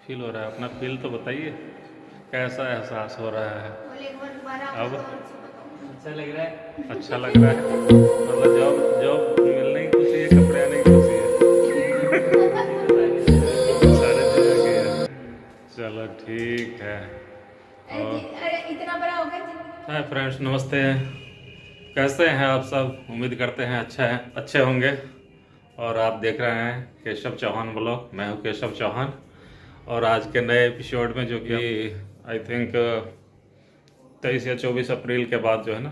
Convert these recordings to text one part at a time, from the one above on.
Feel हो रहा है? अपना फील तो बताइए, कैसा एहसास हो रहा है अब? अच्छा लग रहा है। अच्छा लग रहा है? मतलब जॉब जॉब मिलने की खुशी है, कपड़े आने की खुशी है? ये तो सारी दुनिया की है। सारी दुनिया की है। चलो ठीक है। और अरे इतना बड़ा हो गया जिंदगी हाय फ्रेंड्स, नमस्ते। कैसे हैं आप सब? उम्मीद करते हैं अच्छा है, अच्छे होंगे। और आप देख रहे हैं केशव चौहान ब्लॉग। मैं हूं केशव चौहान। और आज के नए एपिसोड में, जो कि आई थिंक 23 या 24 अप्रैल के बाद जो है ना,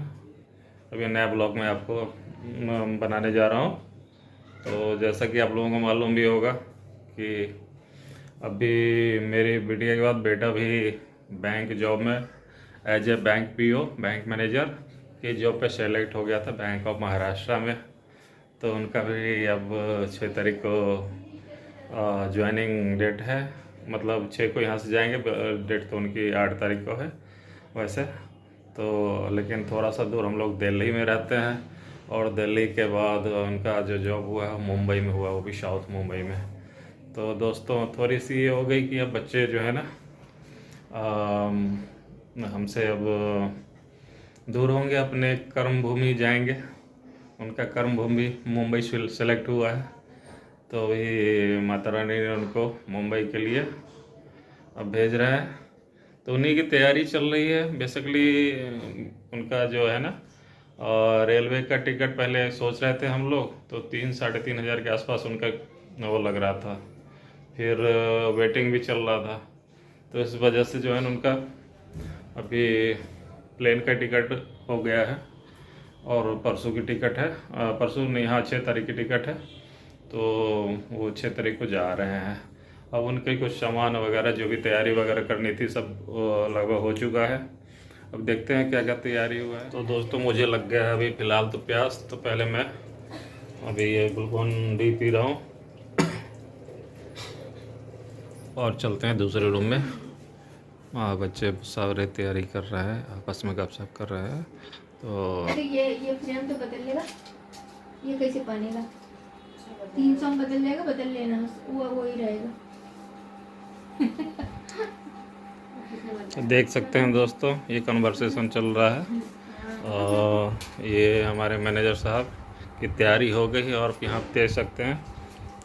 अभी नया ब्लॉग मैं आपको बनाने जा रहा हूँ। तो जैसा कि आप लोगों को मालूम भी होगा कि अभी मेरी बिटिया के बाद बेटा भी बैंक जॉब में as a bank PO, bank manager की जॉब पे सेलेक्ट हो गया था बैंक ऑफ महाराष्ट्र में। तो उनका भी अब 6 तारीख को ज्वाइनिंग डेट है। मतलब 6 को यहाँ से जाएंगे, डेट तो उनकी 8 तारीख को है वैसे तो। लेकिन थोड़ा सा दूर हम लोग दिल्ली में रहते हैं, और दिल्ली के बाद उनका जो जॉब हुआ है मुंबई में हुआ, वो भी साउथ मुंबई में। तो दोस्तों थोड़ी सी ये हो गई कि अब बच्चे जो है ना हमसे अब दूर होंगे, अपने कर्म भूमि जाएंगे। उनका कर्म भूमि मुंबई सेलेक्ट हुआ है, तो वही माता रानी ने उनको मुंबई के लिए अब भेज रहा है। तो उन्हीं की तैयारी चल रही है बेसिकली। उनका जो है ना रेलवे का टिकट पहले सोच रहे थे हम लोग, तो 3-3.5 हज़ार के आसपास उनका वो लग रहा था। फिर वेटिंग भी चल रहा था, तो इस वजह से जो है ना उनका अभी प्लेन का टिकट हो गया है। और परसों की टिकट है, परसों नहीं, हाँ 6 तारीख की टिकट है। तो वो 6 तारीख को जा रहे हैं। अब उनके कुछ सामान वगैरह जो भी तैयारी वगैरह करनी थी सब लगभग हो चुका है। अब देखते हैं क्या क्या तैयारी हुआ है। तो दोस्तों मुझे लग गया है अभी फ़िलहाल तो प्यास, तो पहले मैं अभी ये ग्लूकोन डी पी रहा हूँ और चलते हैं दूसरे रूम में। हाँ, बच्चे सारे तैयारी कर रहे हैं, आपस में गपशप कर रहे हैं। तो अरे ये फ्रेम तो बदल लेगा, ये कैसे बनेगा? 300 में बदल जाएगा, बदल लेना, वो ही रहेगा। देख सकते हैं दोस्तों, ये कन्वर्सेशन चल रहा है। और ये हमारे मैनेजर साहब की तैयारी हो गई, और यहाँ आप देख सकते हैं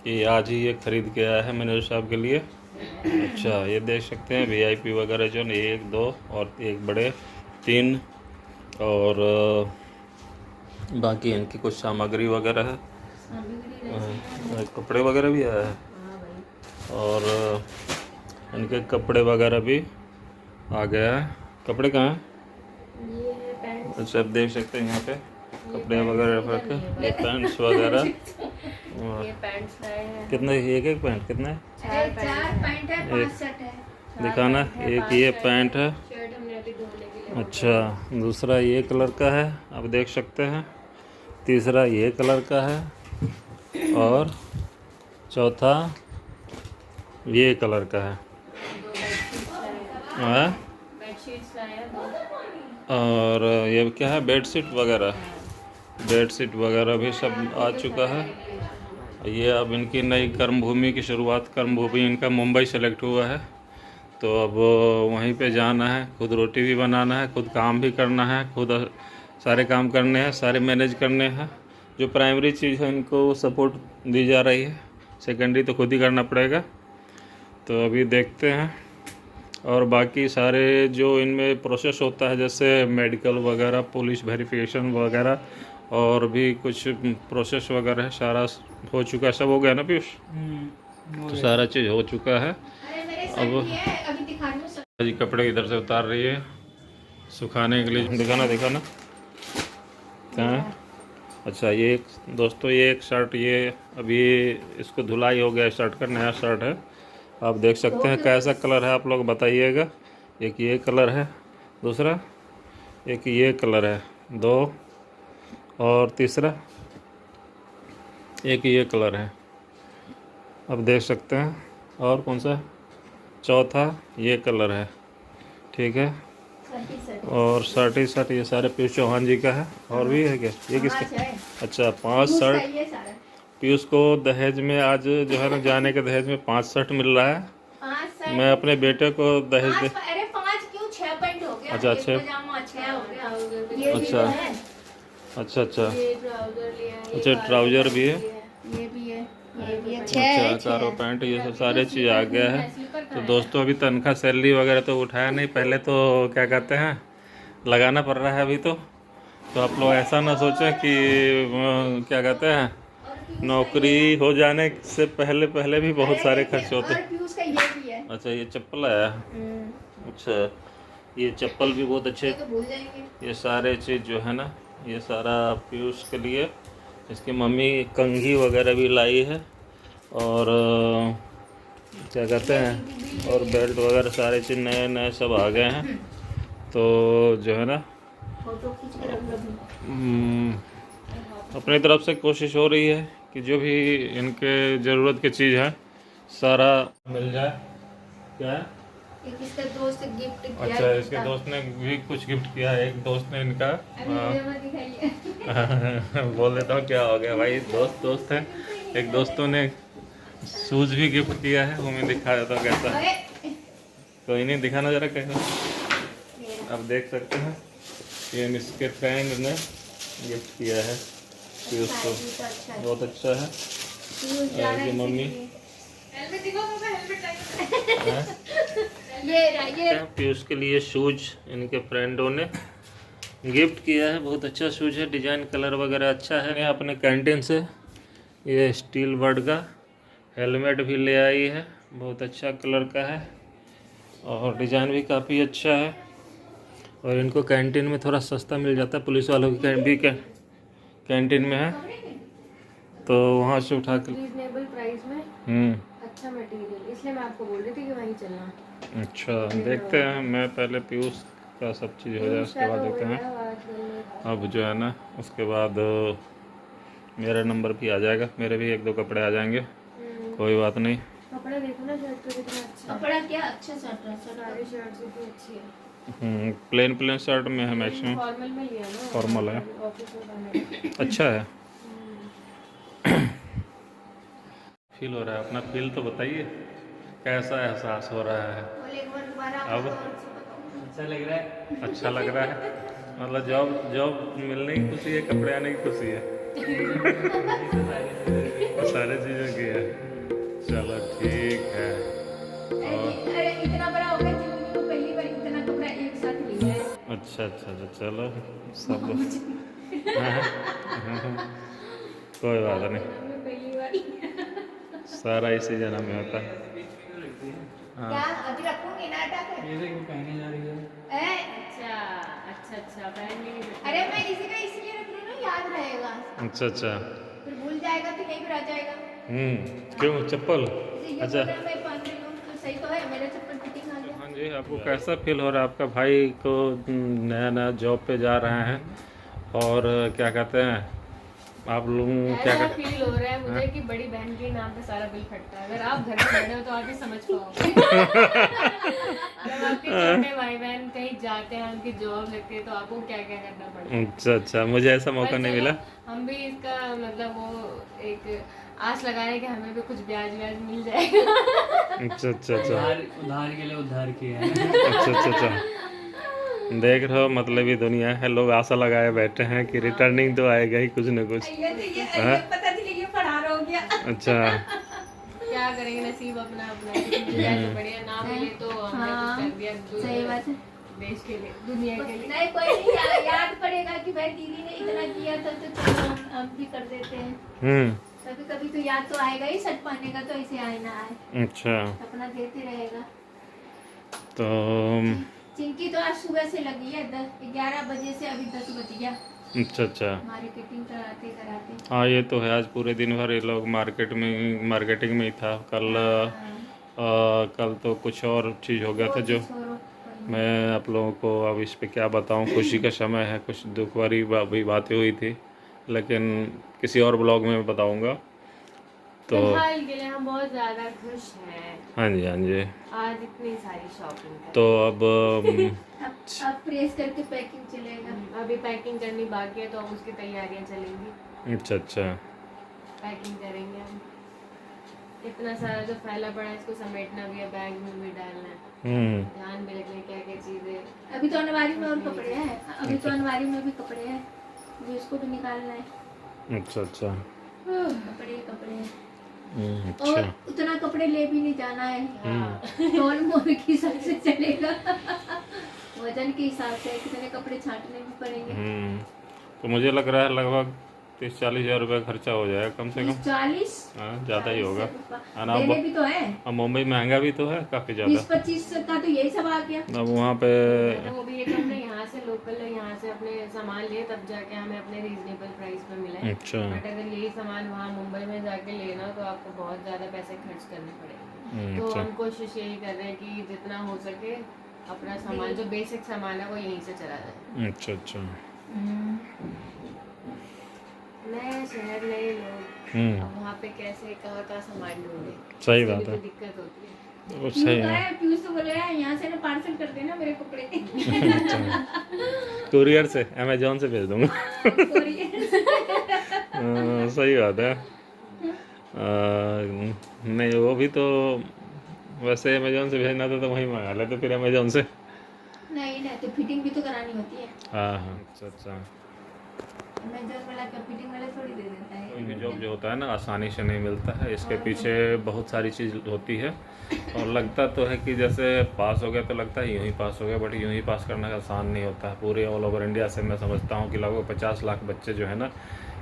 कि आज ही ये ख़रीद के आया है मैनेजर साहब के लिए। अच्छा, ये देख सकते हैं वीआईपी वगैरह जो 1, 2 और एक बड़े 3, और बाकी इनकी कुछ सामग्री वगैरह है। कपड़े वगैरह भी आया है, और इनके कपड़े वगैरह भी आ गया है। कपड़े कहाँ हैं? ये है पैंट। अच्छा, आप देख सकते हैं यहाँ पे कपड़े वगैरह रखे, ये पैंट्स वगैरह। ये पैंट्स लाए हैं। कितने, एक पैंट कितने? 4 पैंट है, 5 शर्ट है। दिखाना, एक ये पैंट है। शर्ट हमने अभी धोने के लिए। अच्छा, दूसरा ये कलर का है, आप देख सकते हैं। तीसरा ये कलर का है, और चौथा ये कलर का है। हाँ, बेडशीट्स लाए हैं 2। और ये क्या है, बेडशीट वगैरह। बेडशीट वगैरह भी सब आ चुका है। ये अब इनकी नई कर्म भूमि की शुरुआत, कर्म भूमि इनका मुंबई सेलेक्ट हुआ है। तो अब वहीं पे जाना है, खुद रोटी भी बनाना है, खुद काम भी करना है, खुद सारे काम करने हैं, सारे मैनेज करने हैं। जो प्राइमरी चीज़ है इनको सपोर्ट दी जा रही है, सेकेंडरी तो खुद ही करना पड़ेगा। तो अभी देखते हैं। और बाकी सारे जो इनमें प्रोसेस होता है, जैसे मेडिकल वगैरह, पुलिस वेरिफिकेशन वगैरह, और भी कुछ प्रोसेस वगैरह है, सारा हो चुका है। सब हो गया ना पीयूष? तो सारा चीज़ हो चुका है। अरे मेरे अब साथ ये है, अभी दिखा रही हूँ। जी कपड़े इधर से उतार रही है सुखाने के लिए। दिखाना दिखाना कहाँ है? अच्छा, ये एक दोस्तों, ये एक शर्ट, ये अभी इसको धुलाई हो गया, शर्ट का नया शर्ट है। आप देख सकते हैं कैसा कलर है, आप लोग बताइएगा। एक ये कलर है, दूसरा एक ये कलर है, 2, और तीसरा एक ये कलर है, आप देख सकते हैं। और कौन सा? चौथा ये कलर है, ठीक है। और शर्ट ही शर्ट, ये सारे पीयूष चौहान जी का है। और भी है क्या? ये किसका? अच्छा, 5 शर्ट। ये सारा पीयूष को दहेज में आज जो है ना, जाने के दहेज में 5 शर्ट मिल रहा है। 5 मैं अपने बेटे को दहेज दे। अरे 5 क्यों 6 पैंट हो गया। अच्छा, एक 6 पजामा 6 हो गया। ये भी अच्छा। है। अच्छा अच्छा ये ट्राउजर लिया है, ये अच्छा, कार्गो ट्राउजर पैंट भी है। लिया है। ये भी है, ये भी है। 6 अच्छा, है, 6 कारो है। पैंट ये सब सारे चीज़ आ गया है। तो दोस्तों अभी तनख्वाह सैलरी वगैरह तो उठाया नहीं, पहले तो क्या कहते हैं लगाना पड़ रहा है अभी तो आप लोग ऐसा ना सोचें कि क्या कहते हैं नौकरी हो जाने से पहले पहले भी बहुत सारे खर्च होते और हैं। पीयूष का ये भी है। अच्छा, ये चप्पल आया। अच्छा, ये चप्पल भी बहुत अच्छे। ये तो भूल जाएंगे। ये सारे चीज़ जो है ना, ये सारा पीयूष के लिए। इसकी मम्मी कंघी वगैरह भी लाई है और क्या कहते हैं और बेल्ट वगैरह सारे चीज़ नए नए सब आ गए हैं। तो जो है ना फोटो खींच के रख लो भी। अपनी तरफ से कोशिश हो रही है कि जो भी इनके ज़रूरत की चीज़ है सारा मिल जाए। क्या है? एक इसका दोस्त गिफ्ट किया। अच्छा, इसके दोस्त ने भी कुछ गिफ्ट किया है। एक दोस्त ने इनका अभी वीडियो में दिखाइए। बोल देता हूँ क्या हो गया भाई, दोस्त है। एक दोस्तों ने शूज़ भी गिफ्ट किया है, वो मैं दिखा देता हूँ कैसा। अरे कोई नहीं, दिखाना जरा कैसा। आप देख सकते हैं ये इसके फ्रेंड ने गिफ्ट किया है पीयूष को। अच्छा है। बहुत अच्छा है। पीयूष जा रहा है ये मम्मी हेलमेट दिखाओ पापा, हेलमेट चाहिए। है। ये पीयूष के लिए शूज इनके फ्रेंडों ने गिफ्ट किया है। बहुत अच्छा शूज है, डिजाइन कलर वगैरह अच्छा है। ये अपने कैंटीन से ये स्टील बर्ड का हेलमेट भी ले आई है, बहुत अच्छा कलर का है और डिज़ाइन भी काफ़ी अच्छा है। और इनको कैंटीन में थोड़ा सस्ता मिल जाता है, पुलिस वालों की कैंटीन में है तो वहाँ से उठा के। रीजनेबल प्राइस में अच्छा मटेरियल, इसलिए मैं आपको बोल रही थी कि वहीं चलना। अच्छा, देखते हैं। मैं पहले पीयूष का सब चीज़ हो जाए उसके बाद देखते हैं। अब जो है ना उसके बाद मेरा नंबर भी आ जाएगा, मेरे भी 1-2 कपड़े आ जाएंगे, कोई बात नहीं। कपड़ा देखो ना शर्ट पे कितना अच्छा है। कपड़ा क्या अच्छा शर्ट है। सारी शर्ट्स कितनी अच्छी है। प्लेन शर्ट में है मैक्सिमम। फॉर्मल में लिया ना, फॉर्मल है, ऑफिस में पहनने का। अच्छा है। फील हो रहा है अपना, फील तो बताइए कैसा एहसास हो रहा है बोले एक बार दोबारा अब? अच्छा लग रहा है। अच्छा लग रहा है, मतलब जॉब मिलने की खुशी है, कपड़े आने की खुशी है, सारे चीज़ों की है। चलो ठीक है। अरे इतना बड़ा हो गया, जिंदगी में पहली बार इतना कपड़ा एक साथ लिया है। अच्छा, चलो सब कोई बात नहीं, पहली बार सारा इसी जन्म में होता है। हाँ। क्या अभी रखूंगी नाटक है। ये देखो पहने जा रही है। ए, अच्छा पहन लेंगे। अरे मैं इसी का इसलिए रख रही हूँ ना, याद रहेगा। अच्छा फिर भूल जाएगा तो यहीं पर आ जाएगा। क्यों चप्पल? ये अच्छा बोल रहा है, मैं पहन रही हूँ तो सही तो है, मेरा चप्पल फिटिंग आ गया। हाँ जी, आपको कैसा फील हो रहा है? आपका भाई को नया जॉब पे जा रहे हैं और क्या कहते हैं आप लोग क्या ऐसा कहते फील हो रहा है मुझे कि बड़ी बहन के नाम पे सारा बिल फटता है। अगर आप घर में बैठे हो तो आप ही समझ पाओगे। जब आपके छोटे भाई बहन कहीं जाते हैं, उनकी जॉब लगती है, तो आपको क्या क्या करना पड़ता है। अच्छा, मुझे ऐसा मौका पर नहीं चलो, मिला। हम भी इसका मतलब वो एक आस लगा रहे हैं कि हमें भी कुछ ब्याज मिल जाएगा। अच्छा उधार के लिए उधार किया है। अच्छा देख रहे हो, मतलब ये दुनिया है, लोग आशा लगाए बैठे हैं कि रिटर्निंग तो आएगा ही कुछ न कुछ। ये पता चली ये फरार हो गया। अच्छा क्या करेंगे, नसीब अपना अपना। मिल जाए तो बढ़िया, ना मिले तो हमने कुछ कर दिया सही बात है। देश के लिए, दुनिया के लिए। नहीं, कोई नहीं याद पड़ेगा कि भाई दीदी ने इतना किया था, तो चलो हम भी कर देते हैं। कभी कभी तो याद तो आएगा ही, सच पाने का तो ऐसे आए ना आए। अच्छा, अपना देते रहेगा। तो चिंकी तो आज सुबह से लगी है, 11 बजे से अभी 10 बज गया अच्छा मार्केटिंग कराते कराते। हाँ, ये तो है। आज पूरे दिन भर ये लोग मार्केटिंग में ही था। कल तो कुछ और चीज़ हो गया था जो मैं आप लोगों को अब इस पे क्या बताऊं। खुशी का समय है, कुछ दुख भरी भी बातें हुई थी, लेकिन किसी और ब्लॉग में बताऊंगा। तो फिलहाल के लिए हम बहुत ज़्यादा खुश हैं। हाँ जी, आज इतनी सारी शॉपिंग तो अब अब प्रेस करके पैकिंग चलेगा। अभी पैकिंग करनी बाकी है, तो अब उसकी तैयारियां चलेंगी। अच्छा पैकिंग करेंगे हम। इतना सारा जो फैला पड़ा है इसको समेटना भी है, बैग में भी डालना है, ध्यान में रखना है क्या क्या चीजें। अभी तो अलमारी में और कपड़े हैं, अभी तो अलमारी में भी कपड़े हैं, जो इसको भी निकालना है। अच्छा अच्छा। कपड़े कपड़े अच्छा। और उतना कपड़े ले भी नहीं जाना है, हाँ तौल मोल के हिसाब से चलेगा। वजन के हिसाब से कितने कपड़े छांटने भी पड़ेंगे। तो मुझे लग रहा है लगभग 30-40 हज़ार रुपये खर्चा हो जाएगा कम से कम। 40 हाँ ज़्यादा ही होगा। देने भी तो है, अब मुंबई महंगा भी तो है काफ़ी ज़्यादा। 20-25 का तो यही सब आ गया। अब वहाँ पे तो वो भी ये तो हमने यहाँ से लोकल यहाँ से अपने सामान लिए तब जाके हमें अपने रीजनेबल प्राइस पे मिला है। अच्छा। बट अगर यही सामान वहाँ मुंबई में जाके लेना तो आपको बहुत ज़्यादा पैसे खर्च करने पड़ेंगे। तो हम कोशिश यही कर रहे हैं कि जितना हो सके अपना सामान जो बेसिक सामान है वो यहीं से चला जाए। अच्छा अच्छा। नए शहर नए लोग, अब वहाँ पे कैसे कहाँ का सामान ढूंढे, सही इसकी बात भी है। तो दिक्कत होती है। वो सही है। पीयूष तो बोल रहा है यहाँ से ना पार्सल कर देना मेरे कपड़े। कुरियर से, अमेजोन से भेज दूंगा। सही बात है। नहीं वो भी तो वैसे अमेजोन से भेजना था तो वहीं मंगा लेते फिर अमेजोन से। नहीं नहीं, तो फिटिंग भी तो करानी होती है। हाँ हाँ। अच्छा अच्छा। अमेजोन वाला का फिटिंग वाला थोड़ी दे देता है। कोई भी जॉब जो होता है ना आसानी से नहीं मिलता है, इसके पीछे बहुत सारी चीज़ होती है। और लगता तो है कि जैसे पास हो गया तो लगता है यूँ ही पास हो गया, बट यूँ ही पास करना आसान नहीं होता है। पूरे ऑल ओवर इंडिया से मैं समझता हूँ कि लगभग 50 लाख बच्चे जो है ना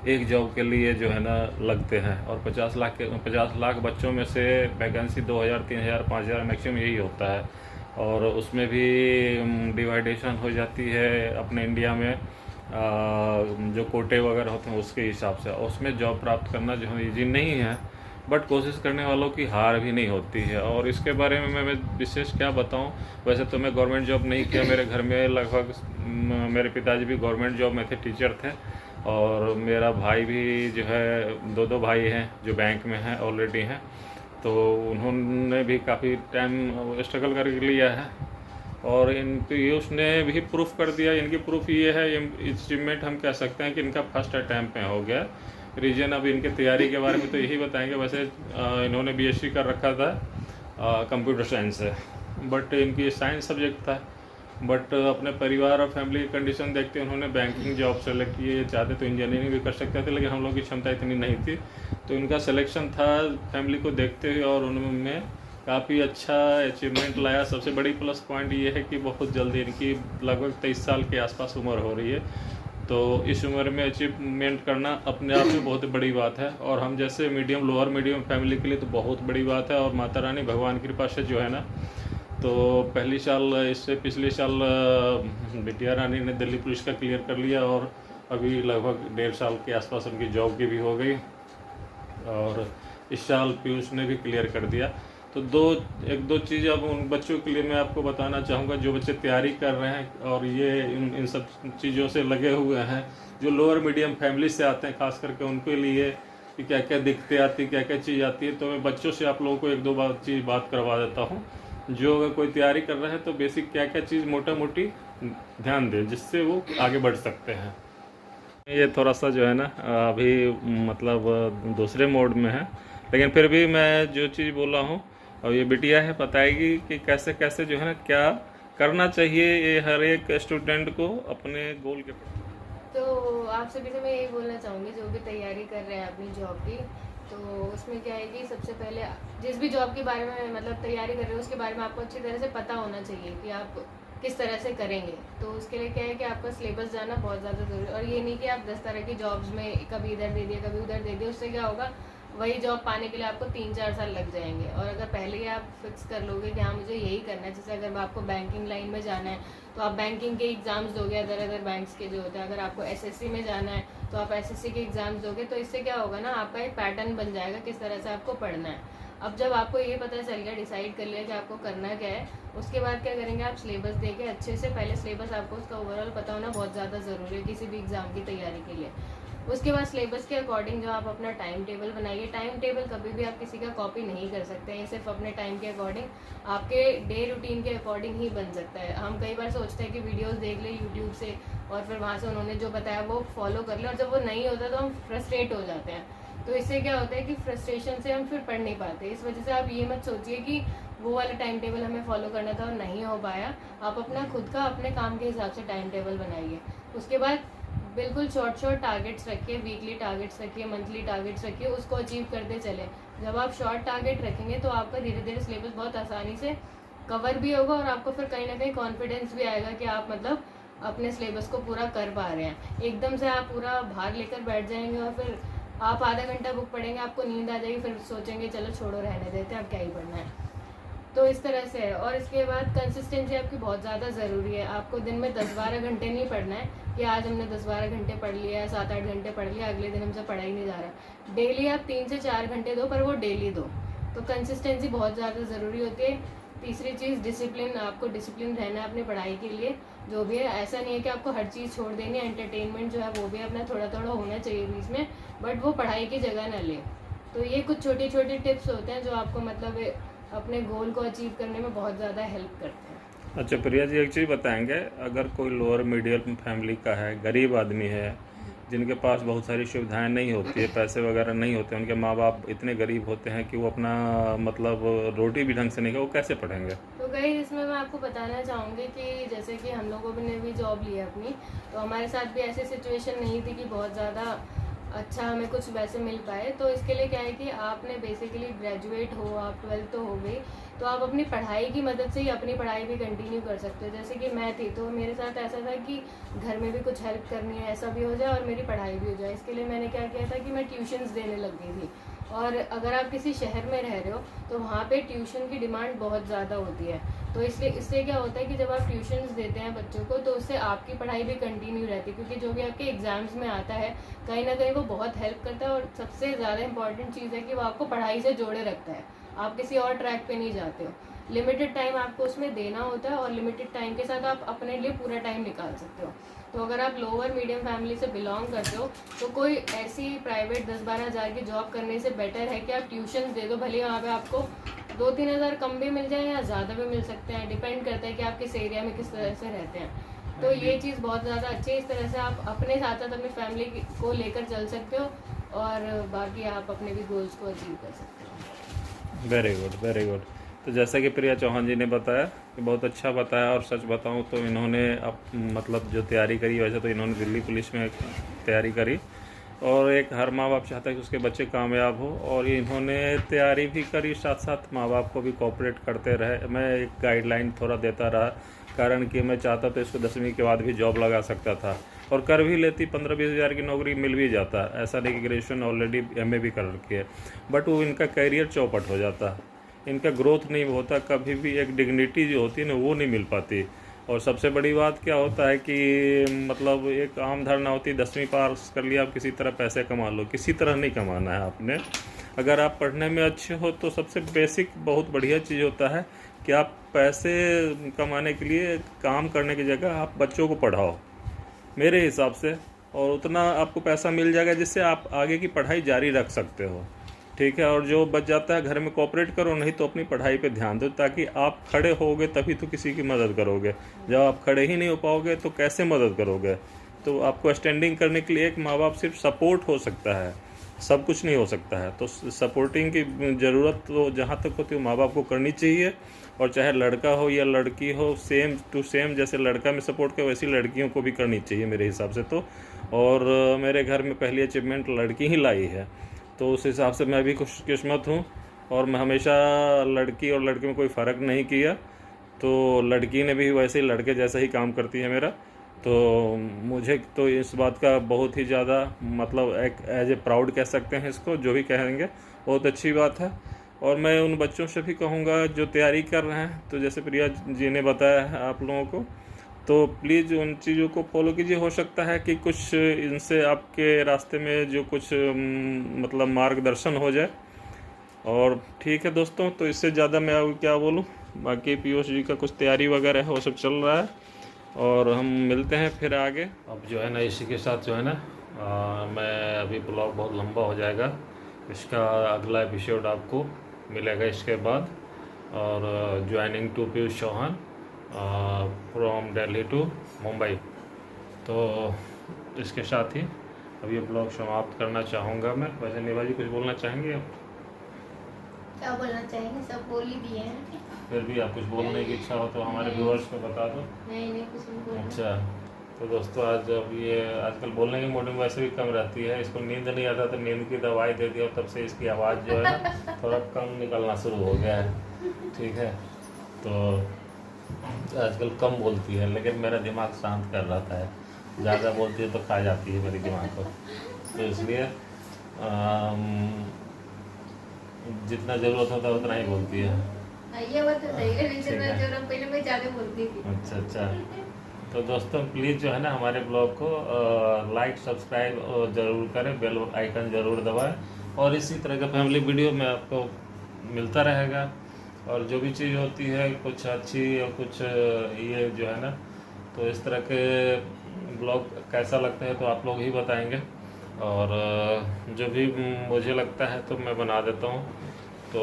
एक जॉब के लिए जो है ना लगते हैं, और 50 लाख बच्चों में से वैकेंसी 2000, 3000, 5000 मैक्सिमम यही होता है। और उसमें भी डिवाइडेशन हो जाती है अपने इंडिया में जो कोटे वगैरह होते हैं उसके हिसाब से। उसमें जॉब प्राप्त करना जो है ईजी नहीं है, बट कोशिश करने वालों की हार भी नहीं होती है। और इसके बारे में मैं विशेष क्या बताऊं, वैसे तो मैं गवर्नमेंट जॉब नहीं किया, मेरे घर में लगभग मेरे पिताजी भी गवर्नमेंट जॉब में थे, टीचर थे। और मेरा भाई भी जो है, दो भाई हैं जो बैंक में हैं ऑलरेडी हैं, तो उन्होंने भी काफ़ी टाइम स्ट्रगल करके लिया है। और इन पीयूष ने भी प्रूफ कर दिया। इनकी प्रूफ ये है, अचीवमेंट हम कह सकते हैं कि इनका फर्स्ट अटैम्प्ट में हो गया। रीजन अब इनके तैयारी के बारे में तो यही बताएंगे। वैसे इन्होंने बीएससी कर रखा था कंप्यूटर साइंस से, बट इनकी साइंस सब्जेक्ट था। बट अपने परिवार और फैमिली की कंडीशन देखते उन्होंने बैंकिंग जॉब सेलेक्ट की। ये चाहते तो इंजीनियरिंग भी कर सकते थे, लेकिन हम लोग की क्षमता इतनी नहीं थी, तो इनका सिलेक्शन था फैमिली को देखते हुए, और उनमें काफ़ी अच्छा अचीवमेंट लाया। सबसे बड़ी प्लस पॉइंट ये है कि बहुत जल्दी इनकी लगभग 23 साल के आसपास उम्र हो रही है, तो इस उम्र में अचीवमेंट करना अपने आप में बहुत बड़ी बात है। और हम जैसे लोअर मीडियम फैमिली के लिए तो बहुत बड़ी बात है। और माता रानी भगवान की कृपा से जो है ना, तो पिछले साल बिटिया रानी ने दिल्ली पुलिस का क्लियर कर लिया, और अभी लगभग 1.5 साल के आसपास उनकी जॉब की भी हो गई, और इस साल पीयूष ने भी क्लियर कर दिया। तो एक दो चीज़ अब उन बच्चों के लिए मैं आपको बताना चाहूँगा जो बच्चे तैयारी कर रहे हैं और ये इन सब चीज़ों से लगे हुए हैं, जो लोअर मीडियम फैमिली से आते हैं, खास करके उनके लिए कि क्या क्या दिक्कतें आती है, क्या क्या चीज़ आती है। तो मैं बच्चों से आप लोगों को एक दो बात करवा देता हूँ। जो अगर कोई तैयारी कर रहे हैं तो बेसिक क्या क्या चीज़ मोटा मोटी ध्यान दें, जिससे वो आगे बढ़ सकते हैं। ये थोड़ा सा जो है ना अभी मतलब दूसरे मोड में है, लेकिन फिर भी मैं जो चीज़ बोला हूँ, और ये बिटिया है बताएगी कि कैसे कैसे जो है ना क्या करना चाहिए ये हर एक स्टूडेंट को अपने गोल के। तो आपसे भी मैं यही बोलना चाहूँगी, जो भी तैयारी कर रहे हैं अपनी जॉब की, तो उसमें क्या है कि सबसे पहले जिस भी जॉब के बारे में मतलब तैयारी कर रहे हो उसके बारे में आपको अच्छी तरह से पता होना चाहिए कि आप किस तरह से करेंगे। तो उसके लिए क्या है कि आपका सिलेबस जाना बहुत ज़्यादा ज़रूरी है। और ये नहीं कि आप 10 तरह की जॉब्स में कभी इधर दे दिया कभी उधर दे दिया, उससे क्या होगा, वही जॉब पाने के लिए आपको 3-4 साल लग जाएंगे। और अगर पहले ही आप फिक्स कर लोगे कि हाँ मुझे यही करना है, जैसे अगर आपको बैंकिंग लाइन में जाना है तो आप बैंकिंग के एग्जाम्स दोगे, अदर बैंक्स के जो होते हैं। अगर आपको एसएससी में जाना है तो आप एसएससी के एग्जाम्स दोगे। तो इससे क्या होगा ना, आपका एक पैटर्न बन जाएगा किस तरह से आपको पढ़ना है। अब जब आपको ये पता चल गया, डिसाइड कर लिया कि आपको करना क्या है, उसके बाद क्या करेंगे, आप सिलेबस देके अच्छे से, पहले सिलेबस आपको उसका ओवरऑल पता होना बहुत ज़्यादा ज़रूरी है किसी भी एग्ज़ाम की तैयारी के लिए। उसके बाद सिलेबस के अकॉर्डिंग जो आप अपना टाइम टेबल बनाइए। टाइम टेबल कभी भी आप किसी का कॉपी नहीं कर सकते हैं, ये सिर्फ अपने टाइम के अकॉर्डिंग, आपके डे रूटीन के अकॉर्डिंग ही बन सकता है। हम कई बार सोचते हैं कि वीडियोस देख ले यूट्यूब से और फिर वहाँ से उन्होंने जो बताया वो फॉलो कर ले, और जब वो नहीं होता तो हम फ्रस्ट्रेट हो जाते हैं तो इससे क्या होता है कि फ्रस्ट्रेशन से हम फिर पढ़ नहीं पाते। इस वजह से आप ये मत सोचिए कि वो वाला टाइम टेबल हमें फॉलो करना था और नहीं हो पाया। आप अपना खुद का अपने काम के हिसाब से टाइम टेबल बनाइए। उसके बाद बिल्कुल शॉर्ट टारगेट्स रखिए, वीकली टारगेट्स रखिए, मंथली टारगेट्स रखिए, उसको अचीव करते चले। जब आप शॉर्ट टारगेट रखेंगे तो आपका धीरे धीरे सिलेबस बहुत आसानी से कवर भी होगा और आपको फिर कहीं ना कहीं कॉन्फिडेंस भी आएगा कि आप मतलब अपने सिलेबस को पूरा कर पा रहे हैं। एकदम से आप पूरा भार लेकर बैठ जाएंगे और फिर आप आधा घंटा बुक पढ़ेंगे, आपको नींद आ जाएगी, फिर सोचेंगे चलो छोड़ो रहने देते हैं, अब क्या ही पढ़ना है। तो इस तरह से है। और इसके बाद कंसिस्टेंसी आपकी बहुत ज़्यादा ज़रूरी है। आपको दिन में 10-12 घंटे नहीं पढ़ना है कि आज हमने 10-12 घंटे पढ़ लिया है, 7-8 घंटे पढ़ लिया, अगले दिन हमसे पढ़ा ही नहीं जा रहा। डेली आप 3 से 4 घंटे दो, पर वो डेली दो। तो कंसिस्टेंसी बहुत ज़्यादा ज़रूरी होती है। तीसरी चीज़ डिसिप्लिन, आपको डिसिप्लिन रहना है अपनी पढ़ाई के लिए। जो भी है, ऐसा नहीं है कि आपको हर चीज़ छोड़ देनी है। एंटरटेनमेंट जो है वो भी अपना थोड़ा थोड़ा होना चाहिए बीच में, बट वो पढ़ाई की जगह ना ले। तो ये कुछ छोटी छोटी टिप्स होते हैं जो आपको मतलब अपने गोल को अचीव करने में बहुत ज़्यादा हेल्प करते हैं। अच्छा प्रिया जी, एक चीज़ बताएंगे, अगर कोई लोअर मिडिल फैमिली का है, गरीब आदमी है, जिनके पास बहुत सारी सुविधाएं नहीं होती है, पैसे वगैरह नहीं होते, उनके माँ बाप इतने गरीब होते हैं कि वो अपना मतलब रोटी भी ढंग से नहीं, वो कैसे पढ़ेंगे? तो गाइस इसमें मैं आपको बताना चाहूँगी कि जैसे कि हम लोगों ने भी जॉब ली है अपनी, तो हमारे साथ भी ऐसी सिचुएशन नहीं थी कि बहुत ज़्यादा अच्छा हमें कुछ वैसे मिल पाए। तो इसके लिए क्या है कि आपने बेसिकली ग्रेजुएट हो, आप 12th तो हो गई, तो आप अपनी पढ़ाई की मदद से ही अपनी पढ़ाई भी कंटिन्यू कर सकते हो। जैसे कि मैं थी, तो मेरे साथ ऐसा था कि घर में भी कुछ हेल्प करनी है, ऐसा भी हो जाए और मेरी पढ़ाई भी हो जाए। इसके लिए मैंने क्या किया था कि मैं ट्यूशन्स देने लग गई थी। और अगर आप किसी शहर में रह रहे हो तो वहाँ पे ट्यूशन की डिमांड बहुत ज़्यादा होती है। तो इसलिए इससे क्या होता है कि जब आप ट्यूशन्स देते हैं बच्चों को, तो उससे आपकी पढ़ाई भी कंटिन्यू रहती है, क्योंकि जो भी आपके एग्जाम्स में आता है कहीं ना कहीं वो बहुत हेल्प करता है। और सबसे ज़्यादा इंपॉर्टेंट चीज़ है कि वो आपको पढ़ाई से जोड़े रखता है, आप किसी और ट्रैक पे नहीं जाते हो। लिमिटेड टाइम आपको उसमें देना होता है और लिमिटेड टाइम के साथ आप अपने लिए पूरा टाइम निकाल सकते हो। तो अगर आप लोअर मीडियम फैमिली से बिलोंग करते हो तो कोई ऐसी प्राइवेट 10-12 हज़ार की जॉब करने से बेटर है कि आप ट्यूशन दे दो। भले वहाँ पे आपको 2-3 हज़ार कम भी मिल जाए या ज़्यादा भी मिल सकते हैं, डिपेंड करता है कि आप किस एरिया में किस तरह से रहते हैं। तो ये चीज़ बहुत ज़्यादा अच्छी है। इस तरह से आप अपने साथ साथ अपनी फैमिली को लेकर चल सकते हो और बाकी आप अपने भी गोल्स को अचीव कर सकते हो। Very good, very good. तो जैसा कि प्रिया चौहान जी ने बताया कि बहुत अच्छा बताया, और सच बताऊं तो इन्होंने अब मतलब जो तैयारी करी, वैसे तो इन्होंने दिल्ली पुलिस में तैयारी करी, और एक हर माँ बाप चाहता है कि उसके बच्चे कामयाब हो, और इन्होंने तैयारी भी करी, साथ साथ माँ बाप को भी कोऑपरेट करते रहे। मैं एक गाइडलाइन थोड़ा देता रहा, कारण कि मैं चाहता तो इसको 10वीं के बाद भी जॉब लगा सकता था, और कर भी लेती, 15-20 हज़ार की नौकरी मिल भी जाता। ऐसा नहीं कि ग्रेजुएशन ऑलरेडी MA भी कर रखी है, बट वो इनका करियर चौपट हो जाता, इनका ग्रोथ नहीं होता, कभी भी एक डिग्निटी जो होती है ना वो नहीं मिल पाती। और सबसे बड़ी बात क्या होता है कि मतलब एक आम धारणा होती है 10वीं पास कर लिया, आप किसी तरह पैसे कमा लो, किसी तरह नहीं कमाना है आपने। अगर आप पढ़ने में अच्छे हो तो सबसे बेसिक बहुत बढ़िया चीज़ होता है कि आप पैसे कमाने के लिए काम करने की जगह आप बच्चों को पढ़ाओ मेरे हिसाब से, और उतना आपको पैसा मिल जाएगा जिससे आप आगे की पढ़ाई जारी रख सकते हो। ठीक है, और जो बच जाता है घर में कोऑपरेट करो, नहीं तो अपनी पढ़ाई पे ध्यान दो, ताकि आप खड़े होगे तभी तो किसी की मदद करोगे। जब आप खड़े ही नहीं हो पाओगे तो कैसे मदद करोगे? तो आपको स्टैंडिंग करने के लिए एक माँ बाप सिर्फ सपोर्ट हो सकता है, सब कुछ नहीं हो सकता है। तो सपोर्टिंग की ज़रूरत तो जहाँ तक होती है माँ बाप को करनी चाहिए, और चाहे लड़का हो या लड़की हो, सेम टू सेम जैसे लड़का में सपोर्ट करे वैसी लड़कियों को भी करनी चाहिए मेरे हिसाब से तो। और मेरे घर में पहली अचीवमेंट लड़की ही लाई है, तो उस हिसाब से मैं भी खुशकिस्मत हूँ, और मैं हमेशा लड़की और लड़के में कोई फ़र्क नहीं किया। तो लड़की ने भी वैसे ही लड़के जैसा ही काम करती है मेरा, तो मुझे तो इस बात का बहुत ही ज़्यादा मतलब एक एज ए प्राउड कह सकते हैं इसको, जो भी कहेंगे बहुत अच्छी बात है। और मैं उन बच्चों से भी कहूँगा जो तैयारी कर रहे हैं, तो जैसे प्रिया जी ने बताया है आप लोगों को, तो प्लीज़ उन चीज़ों को फॉलो कीजिए। हो सकता है कि कुछ इनसे आपके रास्ते में जो कुछ मतलब मार्गदर्शन हो जाए। और ठीक है दोस्तों, तो इससे ज़्यादा मैं अब क्या बोलूँ, बाकी पीयूष जी का कुछ तैयारी वगैरह है वो सब चल रहा है, और हम मिलते हैं फिर आगे। अब जो है ना इसी के साथ जो है ना मैं अभी ब्लॉग बहुत लंबा हो जाएगा, इसका अगला एपिसोड आपको मिलेगा इसके बाद। और joining to Piyush Chauhan from Delhi to Mumbai, तो इसके साथ ही अब ये ब्लॉग समाप्त करना चाहूँगा मैं। वैसे नेहा जी कुछ बोलना चाहेंगे आप? क्या बोलना चाहेंगे, सब बोल ही दिए हैं। फिर भी आप कुछ बोलने की इच्छा हो तो हमारे व्यूअर्स को बता दो। नहीं कुछ नहीं बोलना। अच्छा, तो दोस्तों आज अब ये आजकल बोलने की मूड में वैसे भी कम रहती है, इसको नींद नहीं आता तो नींद की दवाई दे दी और तब से इसकी आवाज़ जो है ना थोड़ा कम निकलना शुरू हो गया है। ठीक है, तो आजकल कम बोलती है, लेकिन मेरा दिमाग शांत कर रहता है। ज़्यादा बोलती है तो खा जाती है मेरे दिमाग को, तो इसलिए जितना ज़रूरत होता है उतना ही बोलती है। ये बात तो सही है, ठीक लेकिन है। जो पहले मैं ज़्यादा बोलती थी। अच्छा, तो दोस्तों प्लीज़ जो है ना हमारे ब्लॉग को लाइक सब्सक्राइब ज़रूर करें, बेल आइकन ज़रूर दबाएं, और इसी तरह का फैमिली वीडियो में आपको मिलता रहेगा। और जो भी चीज़ होती है कुछ अच्छी और कुछ ये जो है ना, तो इस तरह के ब्लॉग कैसा लगता है तो आप लोग ही बताएंगे, और जो भी मुझे लगता है तो मैं बना देता हूँ। तो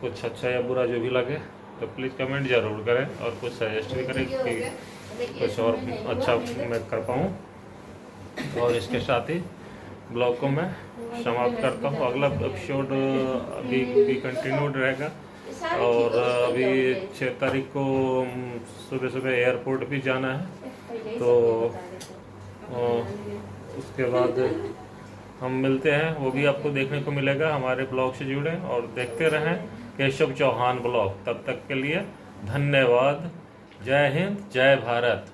कुछ अच्छा या बुरा जो भी लगे तो प्लीज़ कमेंट ज़रूर करें, और कुछ सजेस्ट भी करें कि कुछ और अच्छा मैं कर पाऊँ। और इसके साथ ही ब्लॉग को मैं समाप्त करता हूँ। अगला एपिसोड अभी कंटिन्यूड रहेगा, और अभी 6 तारीख को सुबह सुबह एयरपोर्ट भी जाना है, तो उसके बाद हम मिलते हैं, वो भी आपको देखने को मिलेगा। हमारे ब्लॉग से जुड़ें और देखते रहें केशव चौहान ब्लॉग। तब तक के लिए धन्यवाद। जय हिंद, जय भारत।